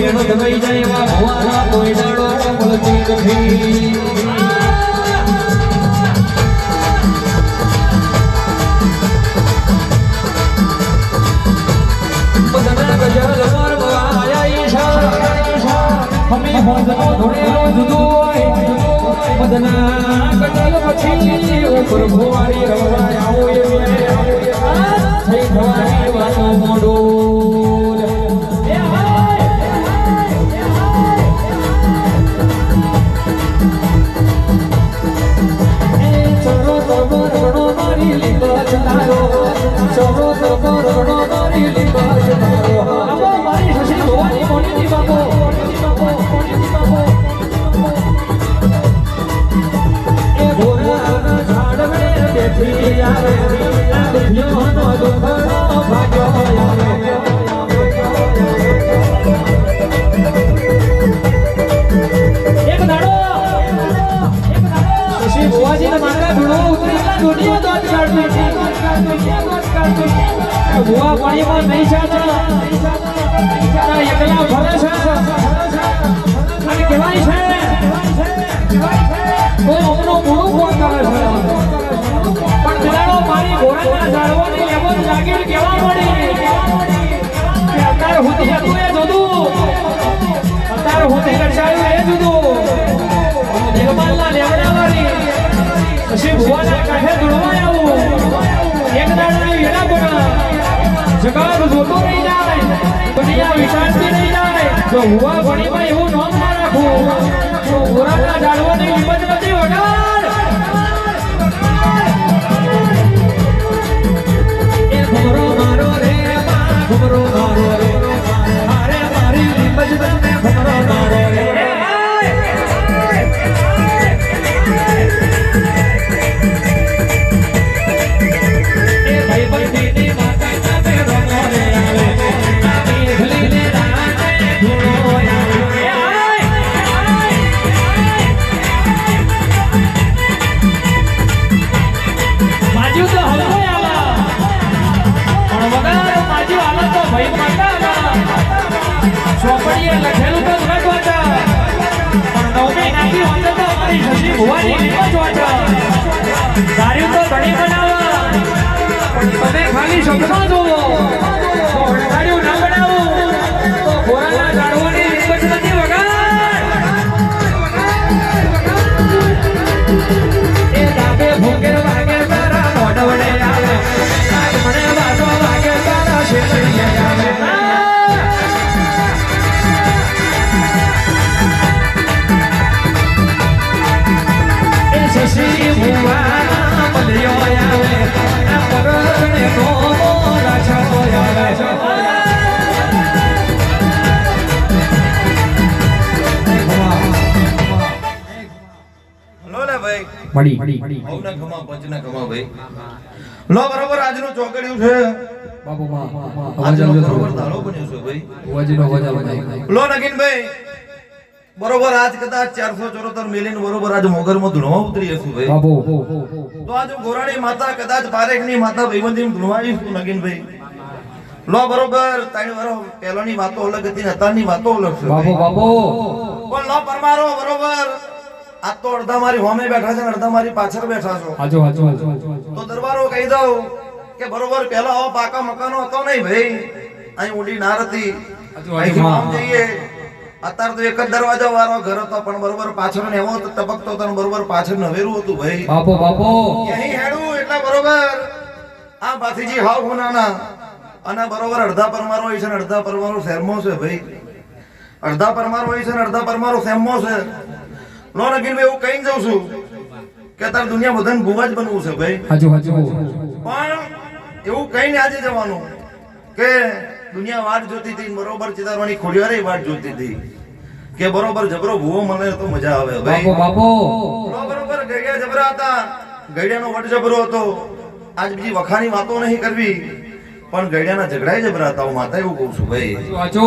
વેણો દબાઈ જાય એવા ભવાના કોઈ દાડો મળતી નથી બદના ગજલ મારવા આયા ઈશા હમે હોજનો ધોળેલો જુદો બદના ગજલ પછી ઉપર ભોવારી રવા આવો થઈ ભવાની વાતો મોડો ભુવા પાણીમાં નહીં ચાલતા એકલા ભરે છે અને કહેવાય છે કોઈ અમનું મોડું ફોન કરે છે પણ દિલાડો મારી ઘોડાના ઝાડવાની લેવો જાગીર કેવા મળી કે અત્યારે હોતી હતું એ જુદું અત્યારે હોતી રચાયું એ જુદું દેવમાલના લેવડાવાળી પછી ભુવાના કાંઠે ધૂળવા આવું એક દાડાની વેડા પડા જગાડ જોતો રહી જાય દુનિયા વિચારતી રહી જાય તો હુવા ભણીમાં એવું નોંધ ના રાખું તો ગોરાના ઝાડવાની હિંમત નથી વગાડ એ ઘોરો મારો રે ઘોરો મારો રે મારે મારી હિંમત તને ઘોરો મારો રે લખેલું તો ઘટ વાંચા પણ નવમી નાખી વાંચે તો અમારી શશી ભુવાની નિમજ વાંચા તાર્યું તો ઘણી બનાવવા પણ તમે ખાલી શબ્દમાં જોવો તો અણધાર્યું ના બનાવું તો ઘોડાના ઝાડવાની નિમજ નથી વગાડ એ દાબે ભૂંગે વાગે તારા મોઢવડે આવે મને વાતો વાગે તારા શેષડીએ આવે શશી ભુવાના મલ્યો આવે આ પરગણે નો રાજા આવે લો લે ભાઈ મડી ઓના ખમા પંચના ખમા ભાઈ લો બરોબર આજનું ચોકડ્યું છે બાબુ માં અવાજ આવજો બરોબર ધાડો બન્યો છે ભાઈ અવાજનો અવાજ આવે લો નગીન ભાઈ બરોબર આજ કદાચ 474 મિલિયન બરોબર આજ મોગરમાં ધૂણવા ઉતરી હશું ભાઈ બાબુ તો આજ ગોરાણી માતા કદાચ પારેખની માતા ભાઈબંધી ધૂણવાઈ છું નગીન ભાઈ લો બરોબર 3 વર્ષ પહેલાની વાતો અલગ હતી ને અત્યારની વાતો અલગ છે બાબુ બાબુ પણ લો પરમારો બરોબર આ તો અડધા મારી હોમે બેઠા છે ને અડધા મારી પાછળ બેઠા છો હાજો હાજો તો દરબારો કહી દઉં કે બરોબર પહેલા આવા પાકા મકાનો હતો નહીં ભાઈ અહીં ઊંડી નાર હતી અહીંથી આમ જઈએ અત્યારે તો એક જ દરવાજા વાળો ઘર હતો પણ બરોબર પાછળ ને એવો ટપકતો હતો બરોબર પાછળ નવેરું હતું ભાઈ બાપો બાપો અહીં હેડું એટલે બરોબર આ બાથીજી હાવ હોનાના અને બરોબર અડધા પરમારો હોય છે ને અડધા પરમારો શેરમો છે ભાઈ અડધા પરમારો હોય છે ને અડધા પરમારો શેરમો છે નો નગીન ભાઈ એવું કઈ જઉં છું કે તાર દુનિયા બધાને ભૂવા જ બનવું છે ભાઈ હાજો હાજો પણ એવું કઈ ને આજે જવાનું કે દુનિયા વાટ જોતી હતી બરોબર ચિતારવાની ખોડિયારે વાટ જોતી હતી કે બરોબર જબરો ભૂવો મળે તો મજા આવે ભાઈ બાપો બરોબર ગઈડિયા જબરા હતા ગઈડિયાનો વટ જબરો હતો આજ બીજી વખાની વાતો નહીં કરવી પણ ગઈડિયાના ઝઘડાય જબરા હતા હું માતા એવું કહું છું ભાઈ હાજો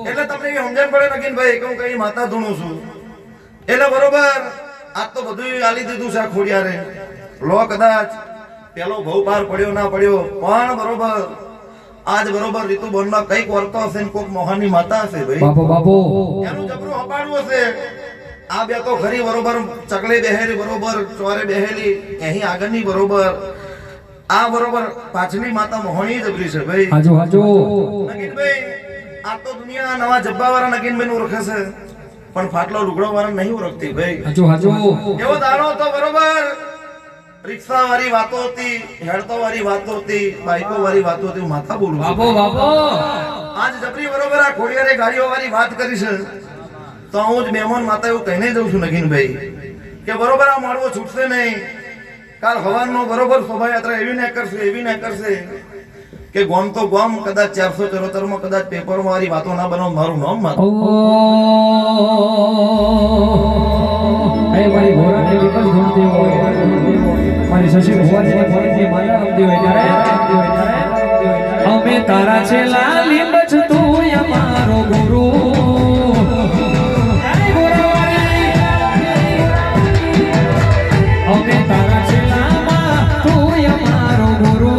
એટલે તમને એ સમજણ પડે નગીન ભાઈ કે હું કઈ માતા ધૂણું છું એટલે બરોબર આજ તો બધું આલી દીધું છે આ ખોડિયારે લો કદાચ પેલો ભવ પાર પડ્યો ના પડ્યો પણ બરોબર આજ બરોબર ઋતુબોનના કઈક વર્તો હશે ને કોક મોહનની માતા હશે ભાઈ બાપો બાપો એનું જબરું હપાડવું હશે આ બે તો ખરી બરોબર ચકલે બેહેલી બરોબર ચોરે બેહેલી અહીં આગળની બરોબર આ બરોબર પાછલી માતા મોહણી જબરી છે ભાઈ હાજો હાજો નગીનભાઈ આ તો દુનિયા નવા જબ્બા વાળા નગીનભાઈ નું ઓળખે છે પણ ફાટલો લુગડો વાળા નહીં ઓળખતી ભાઈ હાજો હાજો એવો દાડો તો બરોબર રિક્ષા વાળી વાતો હતી હેડતો વાળી વાતો હતી બાઈકો વાળી વાતો હતી હું માથા બોલું છું. બાપો બાપો આજ જબરી બરોબર આ ખોડિયારે ગાડીઓ વાળી વાત કરી છે તો હું જ મહેમાન માતા એવું કહીને જઉં છું નગીનભાઈ કે બરોબર આ માળવો છૂટશે નહીં કાલ હવારનો બરોબર શોભાયાત્રા એવી ને કરશે કે ગોમ તો ગોમ કદાચ 474 માં કદાચ પેપર વાળી વાતો ના બનાવ મારું નામ મારું એ મારી ઘોડાને વિકલ ધૂમતી હોય મારી શશી ભુવાજીને ફરીથી માલા રમતી હોય ત્યારે અમે તારા છે લાલી બચ તું અમારો ગુરુ અમે તારા છે લામા તું અમારો ગુરુ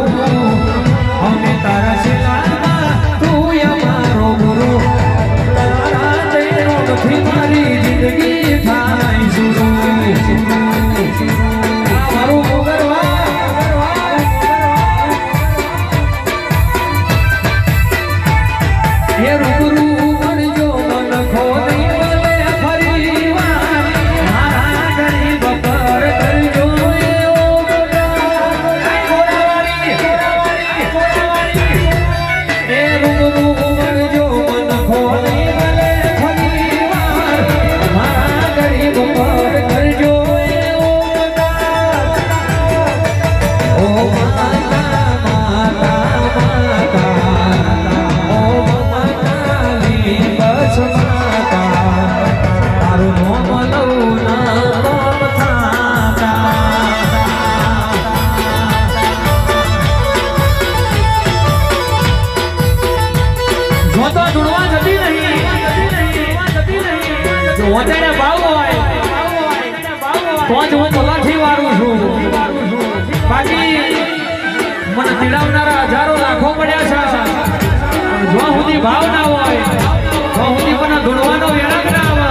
અમે તારા છે લામા તું અમારો ગુરુ તારા તેરોથી મારી જિંદગી થાય શુરુ મારું મોગરવા હે રૂબરૂ મળજો મન ખોલી મળે ફરી વાર મારા ગરીબ પર કરજો એવો હે રૂબરૂ મળજો મન ખોલી મળે ફરી વાર મારા ગરીબ પર કરજો એવો ઓ માતા માતા માતા ઓ માતાલી બસ માતા તારું નામ લઉં ના નામ થાતા જો તો દુડવા જતી નહીં જો ઓજાને ભાવ હોય તો જ હું તલાઠી વાળું છું બાકી મને તેડાવનારા હજારો લાખો પડ્યા છે જો સુધી ભાવ ના હોય તો સુધી મને દુડવાનો વેળાક ના આવે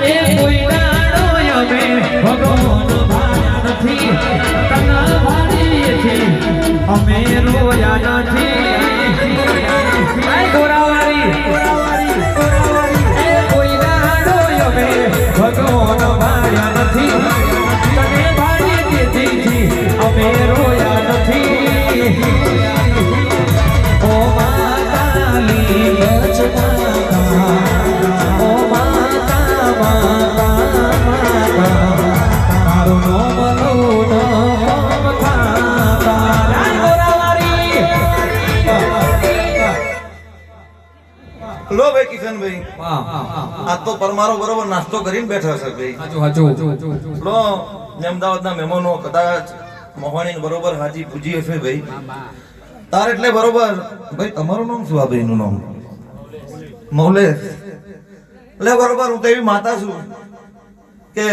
એ કોઈ નાડો અમે ભગવાન ભાયા નથી તના ભાડીએ છે અમે રોયા નથી આય ગોરાવારી એ કોઈ નાડો અમે ભગવાન ભાયા નથી તને ભાડીએ છે અમે રોયા નથી ઓ માતાલી બચ માતા ઓ માતા માતા માતા તારું નામ લઉં નામ થાતા જય ગોરાવારી લો ભાઈ કિશનભાઈ આ તો પરમારો બરોબર નાસ્તો કરીને બેઠા છે ભાઈ હાજો લો અમદાવાદના મહેમાનો કદાચ મોહણી બરોબર હાજી પૂજી હશે ભાઈ તાર એટલે બરોબર ભાઈ તમારું નામ શું આ ભાઈનું નામ મૌલેશ એટલે બરોબર હું તો એવી માતા છું કે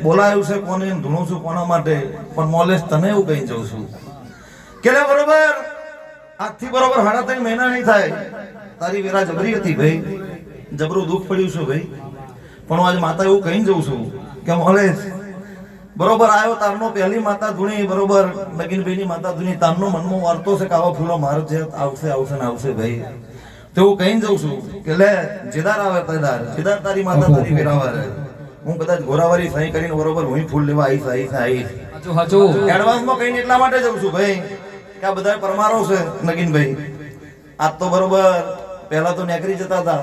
બોલાયું છે કોને ધૂણું છું કોના માટે પણ મૌલેશ તને એવું કહી જઉં છું કે લે બરોબર આજથી બરોબર 3.5 મહિના નહીં થાય તારી વેરા જબરી હતી ભાઈ જબરું દુઃખ પડ્યું છે ભાઈ પણ હું આજે માતા એવું કહી જઉં છું કે મૌલેશ બરોબર આવ્યો તારનો પહેલી માતા ધૂણી બરોબર નગીનભાઈની માતા ધૂણી તારનો મનમાં વારતો છે કે આવા ફૂલો મારો છે આવશે આવશે ને આવશે ભાઈ તો હું કહીને જઉં છું કે લે જેદાર આવે જેદાર તારી માતા તારી વેરાવારે હું કદાચ ગોરાવારી સહી કરીને બરોબર હું ફૂલ લેવા આવીશ હાજો એડવાન્સમાં કહીને એટલા માટે જઉં છું ભાઈ કે આ બધા પરમારો છે નગીનભાઈ આજ તો બરોબર પહેલા તો નેકરી જતા હતા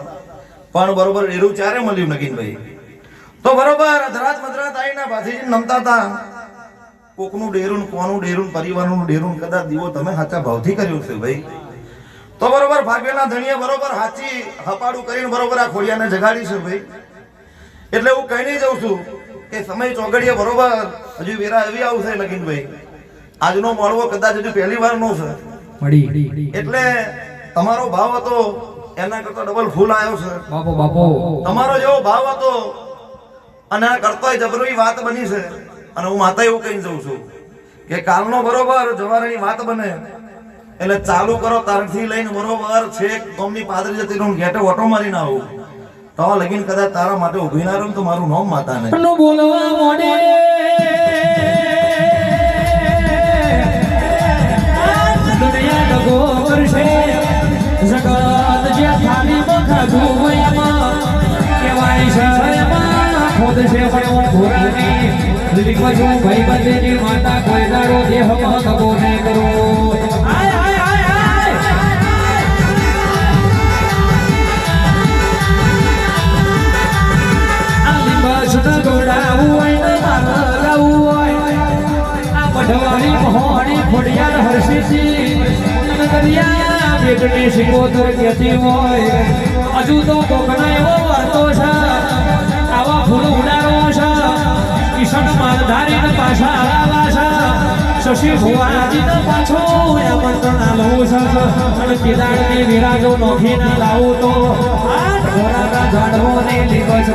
પણ બરોબર એરું ચારે મળ્યું નગીનભાઈ તો બરોબર અધરાત મધરાત આવીને ભાથીજી નમતા હતા કોકનું ડેરું કોનું ડેરું પરિવારનું ડેરું કદાચ દીવો તમે સાચા ભાવથી કર્યું છે ભાઈ તો બરોબર ભાગેલા ધણીએ બરોબર હાચી હપાડું કરીને બરોબર આ ખોડિયાને જગાડી છે ભાઈ એટલે હું કહીને જઉં છું કે સમય ચોગડીએ બરોબર હજુ વેરા એવી આવશે નગીનભાઈ આજનો મળવો કદાચ હજુ પહેલી વાર નો છે મળી એટલે તમારો ભાવ હતો એના કરતા ડબલ ફૂલ આવ્યો છે બાપો તમારો જેવો ભાવ હતો અને આ કરતોય જબરી વાત બની છે અને હું માતા એવું કહીને જઉં છું કે કાલનો બરોબર જવારની વાત બને એટલે ચાલુ કરો તારથી લઈને બરોબર છેક ગોમની પાદરી જતી રહું ગેટે ઓટો મારીને આવું તો લગીન કદાચ તારા માટે ઊભી ના રહું તો મારું નામ માતા નહીં નું બોલવા મોડે દુનિયા દગો કરશે જગત જે થાળી ખાધું હોય એમાં કેવાય છે એમાં ખોદ છે પણ ઘોરાની લીખજો ભાઈ બંધની માતા કોઈ દાડો દેહમાં દગો નહીં કરો આય આય આય આય આ લીંબા ગોડાવું હોય ને મારા ગાવું હોય આ પઢવાળી મહોણી ફોડિયાર હર્ષિતી અને દરિયા બેટની સિકોતર કહેતી હોય હજુ તો કોકના એવો વર્તો છે આવા ફૂલ ઉડારો છે કિશન માલધારી ને પાછા આવા છે શશી ભુવાજી ને પાછો આમંત્રણ આલવું છે અને કિદાળની વિરાજો નોખી ના લાવું તો આ ઘોડાના ઝાડવો ને લીબજ